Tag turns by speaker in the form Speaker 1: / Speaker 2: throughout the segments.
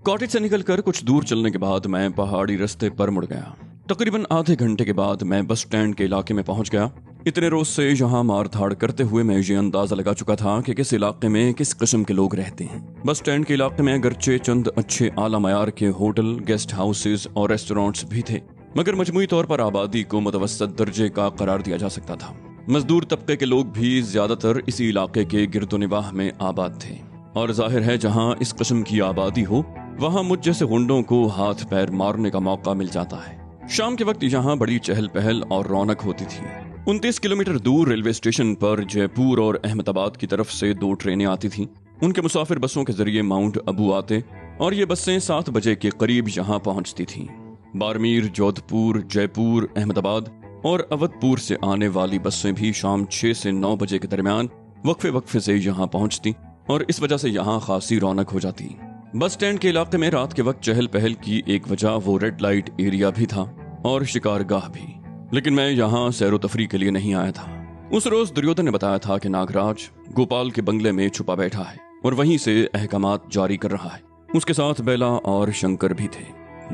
Speaker 1: Cottage से निकलकर कुछ दूर चलने के बाद मैं पहाड़ी रास्ते पर मुड़ गया। तकरीबन आधे घंटे के बाद मैं बस स्टैंड के इलाके में पहुंच गया। इतने रोज से यहाँ मार धाड़ करते हुए मैं ये अंदाजा लगा चुका था कि किस इलाके में किस किस्म के लोग रहते हैं। बस स्टैंड के इलाके में अगरचे चंद अच्छे आला मयार के होटल, गेस्ट हाउसेज और रेस्टोरेंट्स भी थे, मगर मजमूई तौर पर आबादी को मुतवस्सत दर्जे का करार दिया जा सकता था। मजदूर तबके के लोग भी ज्यादातर इसी इलाके के गिरदोनिवाह में आबाद थे, और जाहिर है जहाँ इस किस्म की आबादी हो वहाँ मुझ जैसे गुंडों को हाथ पैर मारने का मौका मिल जाता है। शाम के वक्त यहाँ बड़ी चहल पहल और रौनक होती थी। 29 किलोमीटर दूर रेलवे स्टेशन पर जयपुर और अहमदाबाद की तरफ से 2 ट्रेनें आती थीं। उनके मुसाफिर बसों के जरिए माउंट अबू आते और ये बसें 7 बजे के करीब यहाँ पहुँचती थीं। बाड़मेर, जोधपुर, जयपुर, अहमदाबाद और अवधपुर से आने वाली बसें भी शाम 6 से 9 बजे के दरमियान वक्फे से यहाँ पहुँचती और इस वजह से यहाँ खासी रौनक हो जाती। बस स्टैंड के इलाके में रात के वक्त चहल पहल की एक वजह वो रेड लाइट एरिया भी था और शिकारगाह भी, लेकिन मैं यहाँ सैरो तफरी के लिए नहीं आया था। उस रोज दुर्योधन ने बताया था कि नागराज गोपाल के बंगले में छुपा बैठा है और वहीं से अहकामात जारी कर रहा है। उसके साथ बेला और शंकर भी थे।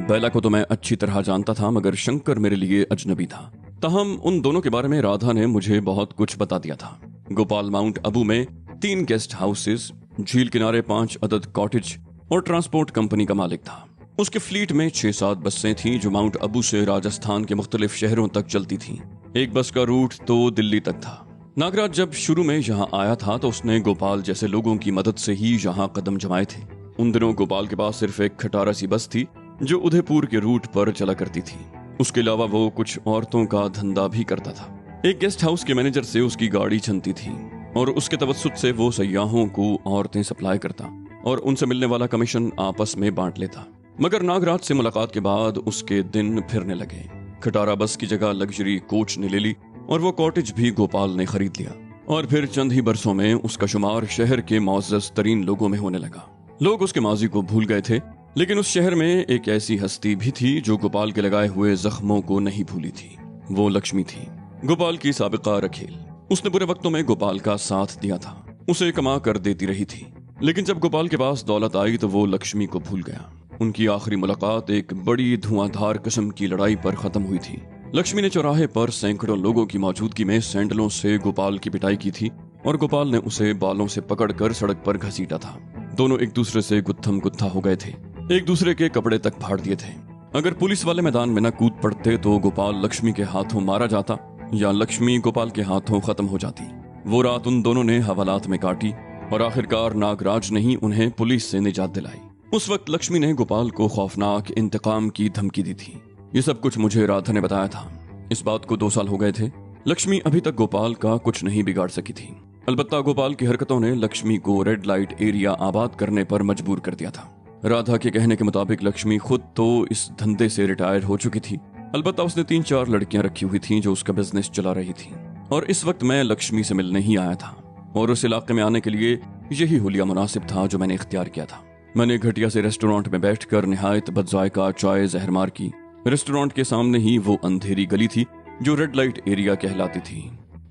Speaker 1: बेला को तो मैं अच्छी तरह जानता था, मगर शंकर मेरे लिए अजनबी था। ताहम उन दोनों के बारे में राधा ने मुझे बहुत कुछ बता दिया था। गोपाल माउंट अबू में 3 गेस्ट हाउसेज, झील किनारे 5 अदद कॉटेज और ट्रांसपोर्ट कंपनी का मालिक था। उसके फ्लीट में 6-7 बसें थीं जो माउंट अबू से राजस्थान के मुख्तलिफ शहरों तक चलती थीं। एक बस का रूट तो दिल्ली तक था। नागराज जब शुरू में यहाँ आया था तो उसने गोपाल जैसे लोगों की मदद से ही यहाँ कदम जमाए थे। उन दिनों गोपाल के पास सिर्फ एक खटारा सी बस थी जो उदयपुर के रूट पर चला करती थी। उसके अलावा वो कुछ औरतों का धंधा भी करता था। एक गेस्ट हाउस के मैनेजर से उसकी गाड़ी चलती थी और उसके तवस्सुत से वो सयाहों को औरतें सप्लाई करता और उनसे मिलने वाला कमीशन आपस में बांट लेता। मगर नागराज से मुलाकात के बाद उसके दिन फिरने लगे। खटारा बस की जगह लग्जरी कोच ने ले ली और वो कॉटेज भी गोपाल ने खरीद लिया, और फिर चंद ही बरसों में उसका शुमार शहर के मौजज़ तरीन लोगों में होने लगा। लोग उसके माजी को भूल गए थे, लेकिन उस शहर में एक ऐसी हस्ती भी थी जो गोपाल के लगाए हुए जख्मों को नहीं भूली थी। वो लक्ष्मी थी, गोपाल की साबिका रखेल। उसने बुरे वक्तों में गोपाल का साथ दिया था, उसे कमा कर देती रही थी, लेकिन जब गोपाल के पास दौलत आई तो वो लक्ष्मी को भूल गया। उनकी आखिरी मुलाकात एक बड़ी धुआंधार किस्म की लड़ाई पर खत्म हुई थी। लक्ष्मी ने चौराहे पर सैकड़ों लोगों की मौजूदगी में सैंडलों से गोपाल की पिटाई की थी और गोपाल ने उसे बालों से पकड़कर सड़क पर घसीटा था। दोनों एक दूसरे से गुत्थम गुत्था हो गए थे, एक दूसरे के कपड़े तक फाड़ दिए थे। अगर पुलिस वाले मैदान में न कूद पड़ते तो गोपाल लक्ष्मी के हाथों मारा जाता या लक्ष्मी गोपाल के हाथों खत्म हो जाती। वो रात उन दोनों ने हवालात में काटी और आखिरकार नागराज ने ही उन्हें पुलिस से निजात दिलाई। उस वक्त लक्ष्मी ने गोपाल को खौफनाक इंतकाम की धमकी दी थी। ये सब कुछ मुझे राधा ने बताया था। इस बात को 2 साल हो गए थे। लक्ष्मी अभी तक गोपाल का कुछ नहीं बिगाड़ सकी थी। अलबत्ता गोपाल की हरकतों ने लक्ष्मी को रेड लाइट एरिया आबाद करने पर मजबूर कर दिया था। राधा के कहने के मुताबिक लक्ष्मी खुद तो इस धंधे से रिटायर हो चुकी थी। अलबत्ता उसने 3-4 लड़कियां रखी हुई थी जो उसका बिजनेस चला रही थी। और इस वक्त मैं लक्ष्मी से मिलने ही आया था और उस इलाके में आने के लिए यही हुलिया मुनासिब था जो मैंने इख्तियार किया था। मैंने घटिया से रेस्टोरेंट में बैठकर निहायत बदजायका चाय जहरमार की। रेस्टोरेंट के सामने ही वो अंधेरी गली थी जो रेड लाइट एरिया कहलाती थी।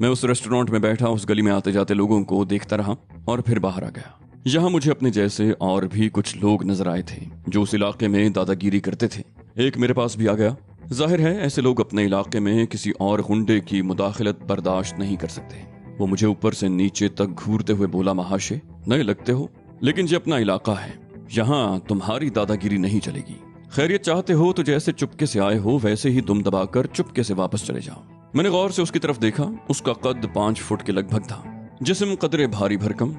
Speaker 1: मैं उस रेस्टोरेंट में बैठा उस गली में आते जाते लोगों को देखता रहा और फिर बाहर आ गया। यहाँ मुझे अपने जैसे और भी कुछ लोग नजर आए थे जो उस इलाके में दादागिरी करते थे। एक मेरे पास भी आ गया। जाहिर है ऐसे लोग अपने इलाके में किसी और गुंडे की मुदाखलत बर्दाश्त नहीं कर सकते। वो मुझे ऊपर से नीचे तक घूरते हुए बोला, महाशय नए लगते हो, लेकिन ये अपना इलाका है, यहाँ तुम्हारी दादागिरी नहीं चलेगी। खैरियत चाहते हो तो जैसे चुपके से आए हो वैसे ही दुम दबाकर चुपके से वापस चले जाओ। मैंने गौर से उसकी तरफ देखा। उसका कद 5 फुट के लगभग था। जिस्म कदरे भारी भरकम,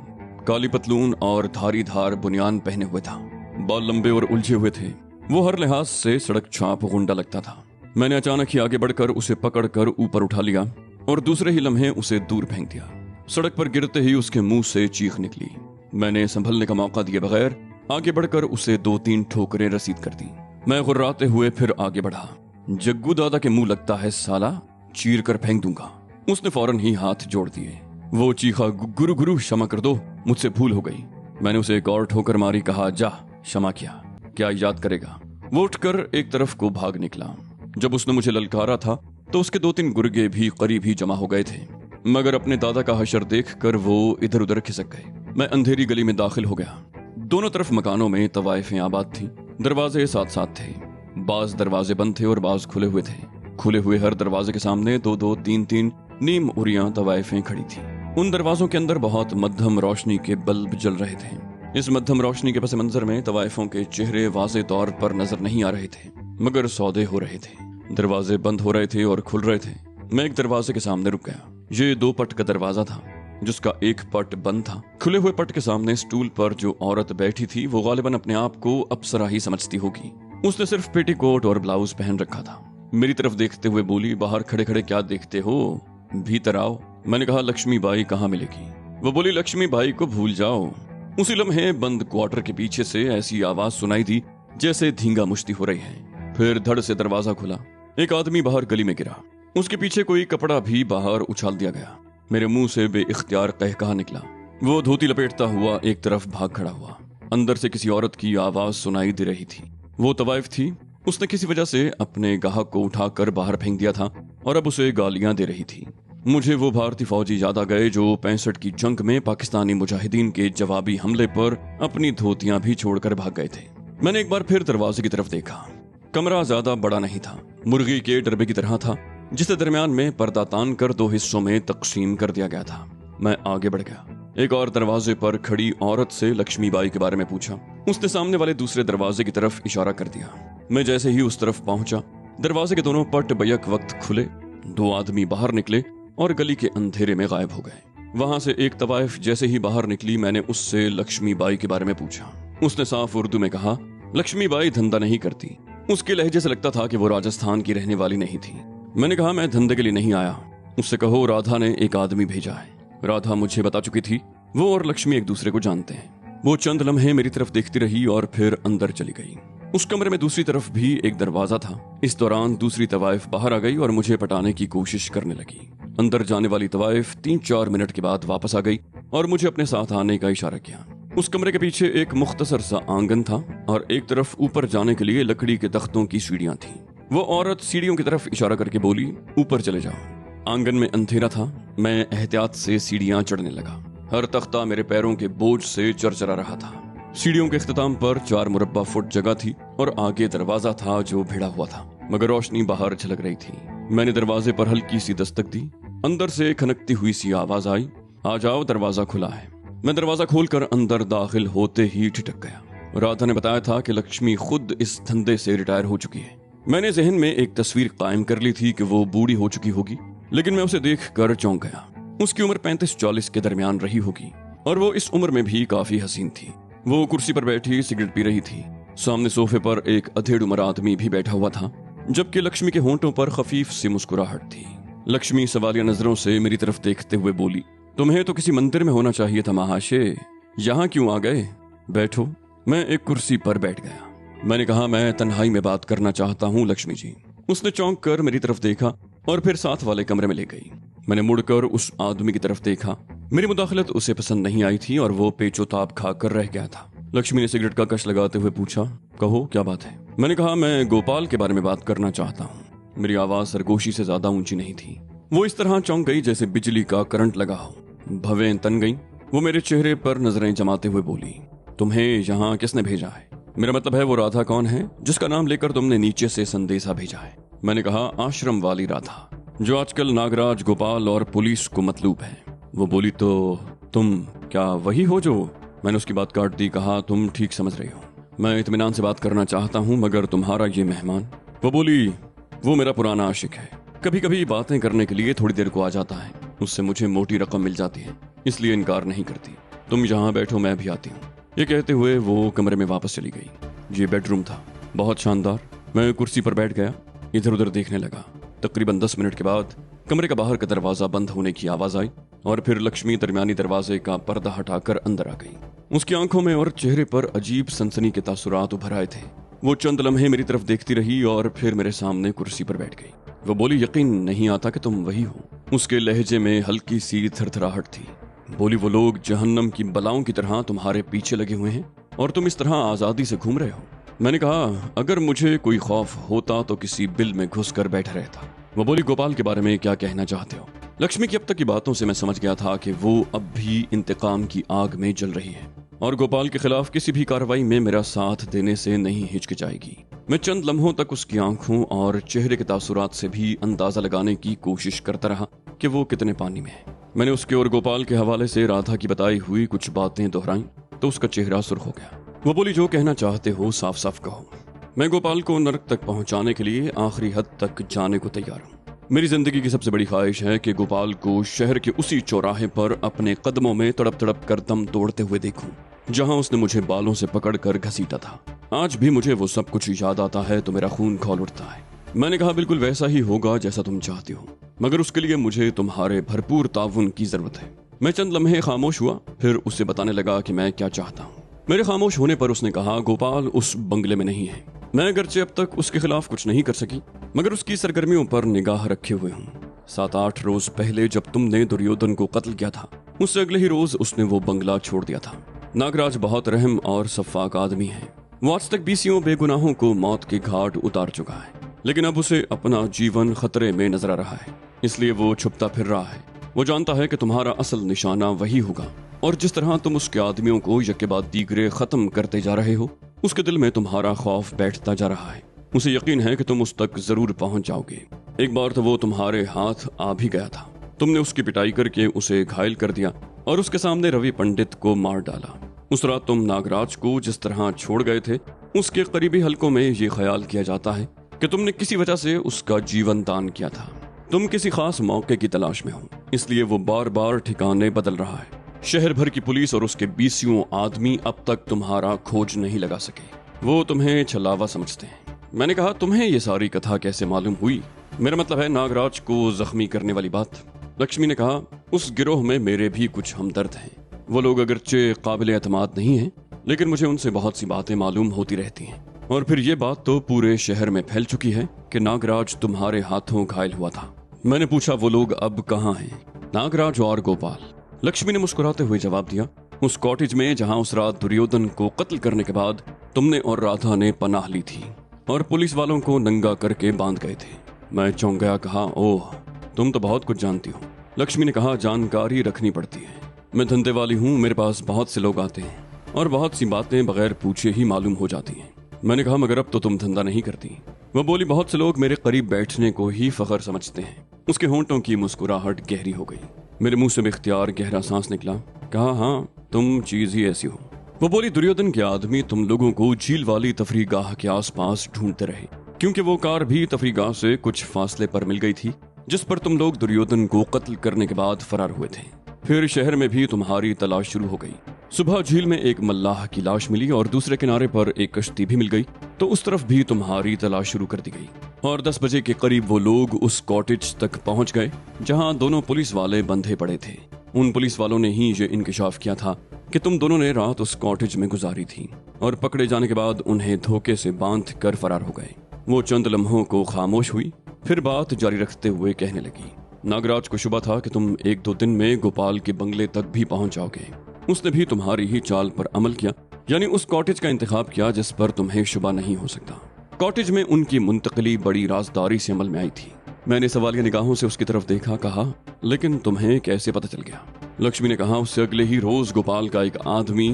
Speaker 1: काली पतलून और धारीधार बुनियान पहने हुए था। बाल लंबे और उलझे हुए थे। वो हर लिहाज से सड़क छाप गुंडा लगता था। मैंने अचानक ही आगे बढ़कर उसे पकड़कर ऊपर उठा लिया और दूसरे ही लम्हे उसे दूर फेंक दिया। सड़क पर गिरते ही उसके मुंह से चीख निकली। मैंने संभलने का मौका दिए बगैर आगे बढ़कर उसे 2-3 ठोकरें रसीद कर दी। मैं गुर्राते हुए फिर आगे बढ़ा। जग्गू दादा के मुंह लगता है साला, चीर कर फेंक दूंगा। उसने फौरन ही हाथ जोड़ दिए। वो चीखा, गुरु गुरु क्षमा कर दो, मुझसे भूल हो गई। मैंने उसे एक और ठोकर मारी, कहा जा क्षमा किया, क्या याद करेगा। वो उठकर एक तरफ को भाग निकला। जब उसने मुझे ललकारा था तो उसके 2-3 गुर्गे भी करीब ही जमा हो गए थे, मगर अपने दादा का हशर देख कर वो इधर उधर खिसक गए। मैं अंधेरी गली में दाखिल हो गया। दोनों तरफ मकानों में तवाइफें आबाद थीं। दरवाजे साथ साथ थे। बाज दरवाजे बंद थे और बाज खुले हुए थे। खुले हुए हर दरवाजे के सामने दो दो तीन तीन नीम उरियां तवाइफें खड़ी थीं। उन दरवाजों के अंदर बहुत मध्यम रोशनी के बल्ब जल रहे थे। इस मध्यम रोशनी के पस मंजर में तवाइफों के चेहरे वाज़े तौर पर नजर नहीं आ रहे थे, मगर सौदे हो रहे थे। दरवाजे बंद हो रहे थे और खुल रहे थे। मैं एक दरवाजे के सामने रुक गया। ये 2 पट का दरवाजा था, जिसका एक पट बंद था। खुले हुए पट के सामने स्टूल पर जो औरत बैठी थी वो गालिबन अपने आप को अप्सरा ही समझती होगी। उसने सिर्फ पेटीकोट और ब्लाउज पहन रखा था। मेरी तरफ देखते हुए बोली, बाहर खड़े खड़े क्या देखते हो, भीतर आओ। मैंने कहा, लक्ष्मी बाई कहाँ मिलेगी? वो बोली, लक्ष्मी बाई को भूल जाओ। उसी लम्हे बंद क्वार्टर के पीछे से ऐसी आवाज सुनाई दी जैसे धींगा मुश्ती हो रही है। फिर धड़ से दरवाजा खुला। एक आदमी बाहर गली में गिरा। उसके पीछे कोई कपड़ा भी बाहर उछाल दिया गया। मेरे मुंह से बेइख्तियार कहकहा निकला। वो धोती लपेटता हुआ एक तरफ भाग खड़ा हुआ। अंदर से किसी औरत की आवाज सुनाई दे रही थी। वो तवाइफ थी। उसने किसी वजह से अपने गाहक को उठाकर बाहर फेंक दिया था और अब उसे गालियां दे रही थी। मुझे वो भारतीय फौजी याद आ गए जो 65 की जंग में पाकिस्तानी मुजाहिदीन के जवाबी हमले पर अपनी धोतियां भी छोड़कर भाग गए थे। मैंने एक बार फिर दरवाजे की तरफ देखा। कमरा ज्यादा बड़ा नहीं था, मुर्गी के डरबे की तरह था, जिसे दरमियान में पर्दा तान कर 2 हिस्सों में तकसीम कर दिया गया था। मैं आगे बढ़ गया। एक और दरवाजे पर खड़ी औरत से लक्ष्मीबाई के बारे में पूछा। उसने सामने वाले दूसरे दरवाजे की तरफ इशारा कर दिया। मैं जैसे ही उस तरफ पहुंचा, दरवाजे के दोनों पट बैक वक्त खुले। 2 आदमी बाहर निकले और गली के अंधेरे में गायब हो गए। वहां से एक तवाइफ जैसे ही बाहर निकली, मैंने उससे लक्ष्मीबाई के बारे में पूछा। उसने साफ उर्दू में कहा, लक्ष्मीबाई धंधा नहीं करती। उसके लहजे से लगता था कि वो राजस्थान की रहने वाली नहीं थी। मैंने कहा, मैं धंधे के लिए नहीं आया। उससे कहो राधा ने एक आदमी भेजा है। राधा मुझे बता चुकी थी। वो और लक्ष्मी एक दूसरे को जानते हैं। वो चंद लम्हे मेरी तरफ देखती रही और फिर अंदर चली गई। उस कमरे में दूसरी तरफ भी एक दरवाजा था। इस दौरान दूसरी तवाइफ बाहर आ गई और मुझे पटाने की कोशिश करने लगी। अंदर जाने वाली तवाइफ 3-4 मिनट के बाद वापस आ गई और मुझे अपने साथ आने का इशारा किया। उस कमरे के पीछे एक मुख्तसर सा आंगन था और एक तरफ ऊपर जाने के लिए लकड़ी के तख्तों की सीढ़ियां थीं। वो औरत सीढ़ियों की तरफ इशारा करके बोली, ऊपर चले जाओ। आंगन में अंधेरा था। मैं एहतियात से सीढ़ियां चढ़ने लगा। हर तख्ता मेरे पैरों के बोझ से चरचरा रहा था। सीढ़ियों के इख्तिताम पर 4 मुरब्बा फुट जगह थी और आगे दरवाजा था जो भिड़ा हुआ था, मगर रोशनी बाहर झलक रही थी। मैंने दरवाजे पर हल्की सी दस्तक दी। अंदर से खनकती हुई सी आवाज आई, आ जाओ, दरवाजा खुला है। मैं दरवाजा खोलकर अंदर दाखिल होते ही ठिठक गया। राधा ने बताया था कि लक्ष्मी खुद इस धंधे से रिटायर हो चुकी है। मैंने जहन में एक तस्वीर कायम कर ली थी कि वो बूढ़ी हो चुकी होगी, लेकिन मैं उसे देख कर चौंक गया। उसकी उम्र 35-40 के दरमियान रही होगी और वो इस उम्र में भी काफी हसीन थी। वो कुर्सी पर बैठी सिगरेट पी रही थी। सामने सोफे पर एक अधेड़ उम्र आदमी भी बैठा हुआ था, जबकि लक्ष्मी के होंठों पर खफीफ सी मुस्कुराहट थी। लक्ष्मी सवालिया नजरों से मेरी तरफ देखते हुए बोली, तुम्हें तो किसी मंदिर में होना चाहिए था महाशय, यहाँ क्यों आ गए? बैठो। मैं एक कुर्सी पर बैठ गया। मैंने कहा, मैं तन्हाई में बात करना चाहता हूँ लक्ष्मी जी। उसने चौंक कर मेरी तरफ देखा और फिर साथ वाले कमरे में ले गई। मैंने मुड़कर उस आदमी की तरफ देखा। मेरी मुदाखलत उसे पसंद नहीं आई थी और वो पेचोताब खाकर रह गया था। लक्ष्मी ने सिगरेट का कश लगाते हुए पूछा, कहो क्या बात है? मैंने कहा, मैं गोपाल के बारे में बात करना चाहता हूँ। मेरी आवाज सरगोशी से ज्यादा ऊंची नहीं थी। वो इस तरह चौंक गई जैसे बिजली का करंट लगा हो। भवें तन गई। वो मेरे चेहरे पर नजरें जमाते हुए बोली, तुम्हें यहाँ किसने भेजा है? मेरा मतलब है वो राधा कौन है जिसका नाम लेकर तुमने नीचे से संदेशा भेजा है? मैंने कहा, आश्रम वाली राधा, जो आजकल नागराज, गोपाल और पुलिस को मतलूब है। वो बोली, तो तुम क्या वही हो जो? मैंने उसकी बात काट दी। कहा, तुम ठीक समझ रही हो। मैं इत्मीनान से बात करना चाहता हूँ, मगर तुम्हारा ये मेहमान। वो बोली, वो मेरा पुराना आशिक है। कभी कभी बातें करने के लिए थोड़ी देर को आ जाता है। उससे मुझे मोटी रकम मिल जाती है, इसलिए इनकार नहीं करती। तुम यहाँ बैठो, मैं भी आती हूँ। ये कहते हुए वो कमरे में वापस चली गई। ये बेडरूम था, बहुत शानदार। मैं कुर्सी पर बैठ गया, इधर उधर देखने लगा। तकरीबन 10 मिनट के बाद कमरे का बाहर का दरवाजा बंद होने की आवाज आई और फिर लक्ष्मी दरमियानी दरवाजे का पर्दा हटाकर अंदर आ गई। उसकी आंखों में और चेहरे पर अजीब सनसनी के तासुरात उभर आए थे। वो चंद लम्हे मेरी तरफ देखती रही और फिर मेरे सामने कुर्सी पर बैठ गई। वो बोली, यकीन नहीं आता कि तुम वही हो। उसके लहजे में हल्की सी थरथराहट थी। बोली, वो लोग जहन्नम की बलाओं की तरह तुम्हारे पीछे लगे हुए हैं और तुम इस तरह आजादी से घूम रहे हो। मैंने कहा, अगर मुझे कोई खौफ होता तो किसी बिल में घुस कर बैठा रहता। वो बोली, गोपाल के बारे में क्या कहना चाहते हो? लक्ष्मी की अब तक की बातों से मैं समझ गया था कि वो अब भी इंतकाम की आग में जल रही है। और गोपाल के खिलाफ किसी भी कार्रवाई में मेरा साथ देने से नहीं हिचकिचाएगी। मैं चंद लम्हों तक उसकी आंखों और चेहरे के तासुरात से भी अंदाजा लगाने की कोशिश करता रहा कि वो कितने पानी में है। मैंने उसके और गोपाल के हवाले से राधा की बताई हुई कुछ बातें दोहराई तो उसका चेहरा सुर्ख हो गया। वो बोली, जो कहना चाहते हो साफ साफ कहो। मैं गोपाल को नरक तक पहुंचाने के लिए आखिरी हद तक जाने को तैयार हूँ। मेरी जिंदगी की सबसे बड़ी ख्वाहिश है कि गोपाल को शहर के उसी चौराहे पर अपने कदमों में तड़प तड़प कर दम तोड़ते हुए देखूं, जहां उसने मुझे बालों से पकड़कर घसीटा था। आज भी मुझे वो सब कुछ याद आता है तो मेरा खून खौल उठता है। मैंने कहा, बिल्कुल वैसा ही होगा जैसा तुम चाहती हो, मगर उसके लिए मुझे तुम्हारे भरपूर ताउन की जरूरत है। मैं चंद लम्हे खामोश हुआ, फिर उसे बताने लगा कि मैं क्या चाहता हूँ। मेरे खामोश होने पर उसने कहा, गोपाल उस बंगले में नहीं है। मैं अगरचे अब तक उसके खिलाफ कुछ नहीं कर सकी, मगर उसकी सरगर्मियों पर निगाह रखे हुए हूँ। 7-8 रोज पहले जब तुमने दुर्योधन को कत्ल किया था, उससे अगले ही रोज उसने वो बंगला छोड़ दिया था। नागराज बहुत रहम और सफाक आदमी है। वो आज तक 20 बेगुनाहों को मौत के घाट उतार चुका है, लेकिन अब उसे अपना जीवन खतरे में नजर आ रहा है, इसलिए वो छुपता फिर रहा है। वो जानता है कि तुम्हारा असल निशाना वही होगा, और जिस तरह तुम उसके आदमियों को यके बाद दीगरे खत्म करते जा रहे हो, उसके दिल में तुम्हारा खौफ बैठता जा रहा है। उसे यकीन है कि तुम उस तक जरूर पहुंच जाओगे। एक बार तो वो तुम्हारे हाथ आ भी गया था। तुमने उसकी पिटाई करके उसे घायल कर दिया और उसके सामने रवि पंडित को मार डाला। उस रात तुम नागराज को जिस तरह छोड़ गए थे, उसके करीबी हलकों में ये ख्याल किया जाता है कि तुमने किसी वजह से उसका जीवन दान किया था। तुम किसी खास मौके की तलाश में हो, इसलिए वो बार बार ठिकाने बदल रहा है। शहर भर की पुलिस और उसके 20 आदमी अब तक तुम्हारा खोज नहीं लगा सके। वो तुम्हें छलावा समझते हैं। मैंने कहा, तुम्हें ये सारी कथा कैसे मालूम हुई? मेरा मतलब है नागराज को जख्मी करने वाली बात। लक्ष्मी ने कहा, उस गिरोह में मेरे भी कुछ हमदर्द हैं। वो लोग अगरचे काबिल एतमाद नहीं हैं, लेकिन मुझे उनसे बहुत सी बातें मालूम होती रहती हैं। और फिर ये बात तो पूरे शहर में फैल चुकी है कि नागराज तुम्हारे हाथों घायल हुआ था। मैंने पूछा, वो लोग अब कहाँ हैं? नागराज और गोपाल। लक्ष्मी ने मुस्कुराते हुए जवाब दिया, उस कॉटेज में जहां उस रात दुर्योधन को कत्ल करने के बाद तुमने और राधा ने पनाह ली थी और पुलिस वालों को नंगा करके बांध गए थे। मैं चौंक गया। कहा, ओह, तुम तो बहुत कुछ जानती हो। लक्ष्मी ने कहा, जानकारी रखनी पड़ती है। मैं धंधे वाली हूँ, मेरे पास बहुत से लोग आते हैं और बहुत सी बातें बगैर पूछे ही मालूम हो जाती हैं। मैंने कहा, मगर अब तो तुम धंधा नहीं करती। वह बोली, बहुत से लोग मेरे करीब बैठने को ही फख्र समझते हैं। उसके होंठों की मुस्कुराहट गहरी हो गई। मेरे मुंह से बेख्तियार गहरा सांस निकला। कहा, हाँ, तुम चीज ही ऐसी हो। वो बोली, दुर्योधन के आदमी तुम लोगों को झील वाली तफरीगाह के आसपास ढूंढते रहे, क्योंकि वो कार भी तफरीगाह से कुछ फासले पर मिल गई थी जिस पर तुम लोग दुर्योधन को कत्ल करने के बाद फरार हुए थे। फिर शहर में भी तुम्हारी तलाश शुरू हो गई। सुबह झील में एक मल्लाह की लाश मिली और दूसरे किनारे पर एक कश्ती भी मिल गई, तो उस तरफ भी तुम्हारी तलाश शुरू कर दी गई। और 10 बजे के करीब वो लोग उस कॉटेज तक पहुंच गए जहां दोनों पुलिस वाले बंधे पड़े थे। उन पुलिस वालों ने ही ये इंकशाफ किया था कि तुम दोनों ने रात उस कॉटेज में गुजारी थी, और पकड़े जाने के बाद उन्हें धोखे से बांध कर फरार हो गए। वो चंद लम्हों को खामोश हुई, फिर बात जारी रखते हुए कहने लगी, नागराज को शुबा था कि तुम 1-2 दिन में गोपाल के बंगले तक भी पहुंच जाओगे। उसने भी तुम्हारी ही चाल पर अमल किया, यानी उस कॉटेज का इंतखाब किया जिस पर तुम्हें शुबा नहीं हो सकता। कॉटेज में उनकी मुंतकली बड़ी राजदारी से अमल में आई थी। मैंने सवालिया निगाहों से उसकी तरफ देखा। कहा, लेकिन तुम्हें कैसे पता चल गया? लक्ष्मी ने कहा, उससे अगले ही रोज गोपाल का एक आदमी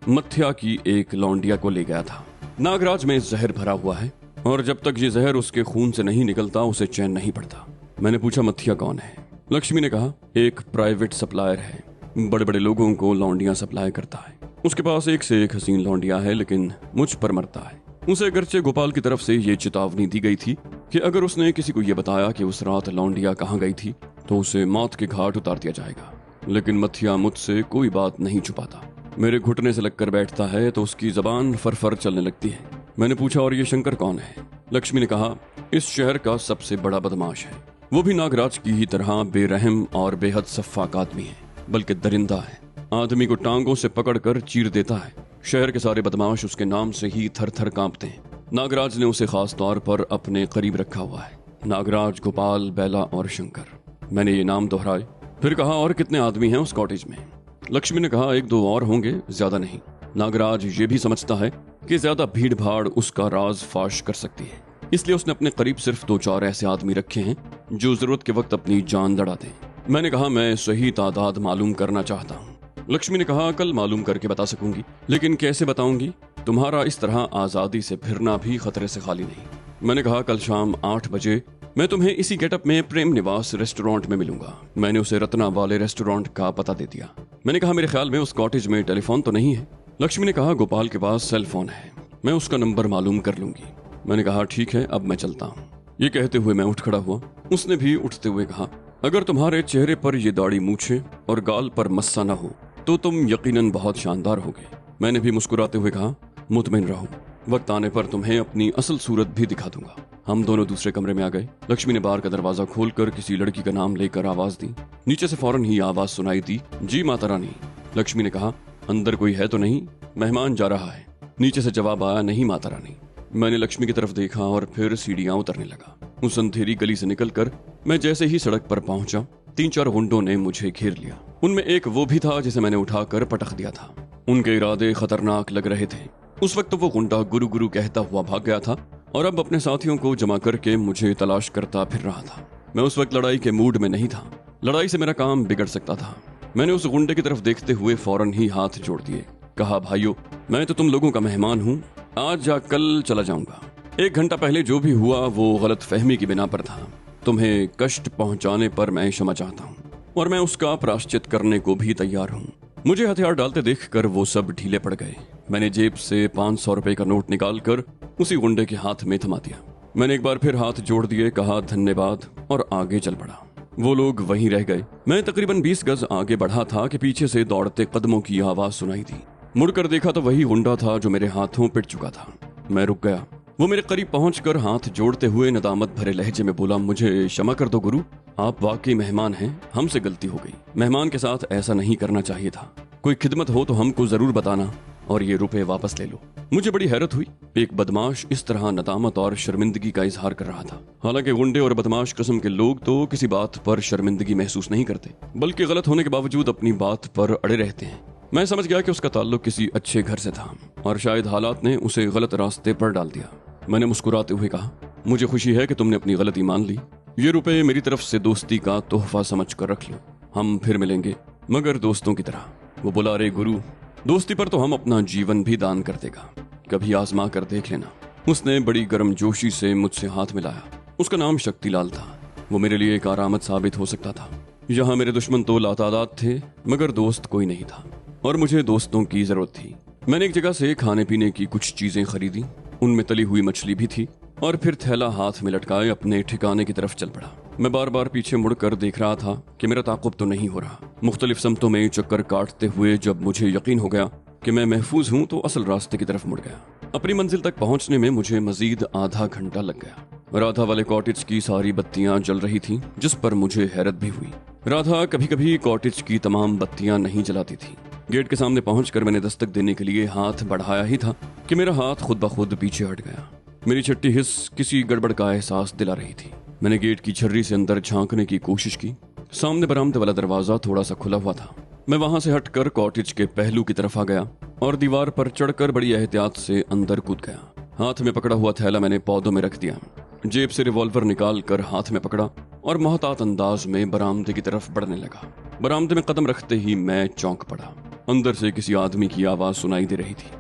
Speaker 1: मथ्या की एक लौंडिया को ले गया था। नागराज में जहर भरा हुआ है और जब तक ये जहर उसके खून से नहीं निकलता उसे चैन नहीं पड़ता। मैंने पूछा, मथ्या कौन है? लक्ष्मी ने कहा, एक प्राइवेट सप्लायर है, बड़े बड़े लोगों को लौंडियां सप्लाई करता है। उसके पास एक से एक हसीन लौंडिया है, लेकिन मुझ पर मरता है। उसे अगरचे गोपाल की तरफ से ये चेतावनी दी गई थी कि अगर उसने किसी को ये बताया कि उस रात लौंडिया कहाँ गई थी तो उसे मौत के घाट उतार दिया जाएगा। लेकिन मथ्या मुझसे कोई बात नहीं छुपाता। मेरे घुटने से लगकर बैठता है तो उसकी जबान फरफर चलने लगती है। मैंने पूछा, और ये शंकर कौन है? लक्ष्मी ने कहा, इस शहर का सबसे बड़ा बदमाश है। वो भी नागराज की ही तरह बेरहम और बेहद सफाक आदमी है, बल्कि दरिंदा है। आदमी को टांगों से पकड़कर चीर देता है। शहर के सारे बदमाश उसके नाम से ही थर थर कांपते हैं। नागराज ने उसे खास तौर पर अपने करीब रखा हुआ है। नागराज, गोपाल, बेला और शंकर। मैंने ये नाम दोहराए। फिर कहा, और कितने आदमी हैं उस कॉटेज में? लक्ष्मी ने कहा, 1-2 और होंगे, ज्यादा नहीं। नागराज ये भी समझता है कि ज्यादा भीड़ भाड़ उसका राज फाश कर सकती है, इसलिए उसने अपने करीब सिर्फ 2-4 ऐसे आदमी रखे हैं जो जरूरत के वक्त अपनी जान लड़ा दें। मैंने कहा, मैं सही तादाद मालूम करना चाहता हूँ। लक्ष्मी ने कहा, कल मालूम करके बता सकूंगी, लेकिन कैसे बताऊंगी? तुम्हारा इस तरह आजादी से फिरना भी खतरे से खाली नहीं। मैंने कहा, कल शाम 8 बजे मैं तुम्हें इसी गेटअप में प्रेम निवास रेस्टोरेंट में मिलूंगा। मैंने उसे रत्ना वाले रेस्टोरेंट का पता दे दिया। मैंने कहा, मेरे ख्याल में उस कॉटेज में टेलीफोन तो नहीं है? लक्ष्मी ने कहा, गोपाल के पास सेल फोन है, मैं उसका नंबर मालूम कर लूंगी। मैंने कहा, ठीक है, अब मैं चलता हूँ। ये कहते हुए मैं उठ खड़ा हुआ। उसने भी उठते हुए कहा, अगर तुम्हारे चेहरे पर ये दाढ़ी मूछे और गाल पर मस्सा न हो तो तुम यकीनन बहुत शानदार होगे। मैंने भी मुस्कुराते हुए कहा, मुतमिन रहो, वक्त आने पर तुम्हें अपनी असल सूरत भी दिखा दूंगा। हम दोनों दूसरे कमरे में आ गए। लक्ष्मी ने बार का दरवाजा खोलकर किसी लड़की का नाम लेकर आवाज दी। नीचे से फौरन ही आवाज सुनाई दी, जी माता रानी। लक्ष्मी ने कहा, अंदर कोई है तो नहीं? मेहमान जा रहा है। नीचे से जवाब आया, नहीं माता रानी। मैंने लक्ष्मी की तरफ देखा और फिर सीढ़ियां उतरने लगा। उस अंधेरी गली से निकलकर मैं जैसे ही सड़क पर पहुंचा, 3-4 गुंडों ने मुझे घेर लिया। उनमें एक वो भी था जिसे मैंने उठाकर पटक दिया था। उनके इरादे खतरनाक लग रहे थे। उस वक्त वो गुंडा गुरु गुरु कहता हुआ भाग गया था और अब अपने साथियों को जमा करके मुझे तलाश करता फिर रहा था। मैं उस वक्त लड़ाई के मूड में नहीं था। लड़ाई से मेरा काम बिगड़ सकता था। मैंने उस गुंडे की तरफ देखते हुए फौरन ही हाथ जोड़ दिए। कहा, भाइयों, मैं तो तुम लोगों का मेहमान हूँ, आज या कल चला जाऊंगा। 1 घंटा पहले जो भी हुआ वो गलत फहमी की बिना पर था। तुम्हें कष्ट पहुंचाने पर मैं क्षमा चाहता हूँ और मैं उसका प्रायश्चित करने को भी तैयार हूँ। मुझे हथियार डालते देखकर वो सब ढीले पड़ गए। मैंने जेब से 500 रुपए का नोट निकालकर उसी गुंडे के हाथ में थमा दिया। मैंने एक बार फिर हाथ जोड़ दिए, कहा धन्यवाद और आगे चल पड़ा। वो लोग वहीं रह गए। मैं तकरीबन 20 गज आगे बढ़ा था कि पीछे से दौड़ते कदमों की आवाज सुनाई दी। मुड़कर देखा तो वही गुंडा था जो मेरे हाथों पिट चुका था। मैं रुक गया। वो मेरे करीब पहुंचकर हाथ जोड़ते हुए नदामत भरे लहजे में बोला, मुझे क्षमा कर दो गुरु, आप वाकई मेहमान हैं, हमसे गलती हो गई। मेहमान के साथ ऐसा नहीं करना चाहिए था। कोई खिदमत हो तो हमको जरूर बताना और ये रुपए वापस ले लो। मुझे बड़ी हैरत हुई, एक बदमाश इस तरह नदामत और शर्मिंदगी का इजहार कर रहा था। हालांकि गुंडे और बदमाश किस्म के लोग तो किसी बात पर शर्मिंदगी महसूस नहीं करते, बल्कि गलत होने के बावजूद अपनी बात पर अड़े रहते हैं। मैं समझ गया कि उसका ताल्लुक किसी अच्छे घर से था और शायद हालात ने उसे गलत रास्ते पर डाल दिया। मैंने मुस्कुराते हुए कहा, मुझे खुशी है कि तुमने अपनी गलती मान ली। ये रुपए मेरी तरफ से दोस्ती का तोहफा समझ कर रख लो, हम फिर मिलेंगे, मगर दोस्तों की तरह। वो बोला, अरे गुरु, दोस्ती पर तो हम अपना जीवन भी दान कर देगा, कभी आजमा कर देख लेना। उसने बड़ी गर्मजोशी से मुझसे हाथ मिलाया। उसका नाम शक्तिलाल था। वो मेरे लिए एक आरामद साबित हो सकता था। यहाँ मेरे दुश्मन तो लातादाद थे, मगर दोस्त कोई नहीं था और मुझे दोस्तों की जरूरत थी। मैंने एक जगह से खाने पीने की कुछ चीजें खरीदी। उनमें तली हुई मछली भी थी और फिर थैला हाथ में लटकाए अपने ठिकाने की तरफ चल पड़ा। मैं बार बार पीछे मुड़कर देख रहा था कि मेरा ताक़ुब तो नहीं हो रहा। मुख्तलिफ समतों में चक्कर काटते हुए जब मुझे यकीन हो गया कि मैं महफूज हूँ तो असल रास्ते की तरफ मुड़ गया। अपनी मंजिल तक पहुँचने में मुझे मजीद आधा घंटा लग गया। राधा वाले कॉटेज की सारी बत्तियां जल रही थीं, जिस पर मुझे हैरत भी हुई। राधा कभी कभी कॉटेज की तमाम बत्तियां नहीं जलाती थी। गेट के सामने पहुंचकर मैंने दस्तक देने के लिए हाथ बढ़ाया ही था कि मेरा हाथ खुद ब खुद पीछे हट गया। मेरी छठी हिस्स किसी गड़बड़ का एहसास दिला रही थी। मैंने गेट की छर्री से अंदर झांकने की कोशिश की। सामने बरामदे वाला दरवाजा थोड़ा सा खुला हुआ था। मैं वहां से हटकर कॉटेज के पहलू की तरफ आ गया और दीवार पर चढ़कर बड़ी एहतियात से अंदर कूद गया। हाथ में पकड़ा हुआ थैला मैंने पौधों में रख दिया। जेब से रिवॉल्वर निकाल कर हाथ में पकड़ा और मोहतात अंदाज में बरामदे की तरफ बढ़ने लगा। बरामदे में कदम रखते ही मैं चौंक पड़ा। अंदर से किसी आदमी की आवाज सुनाई दे रही थी।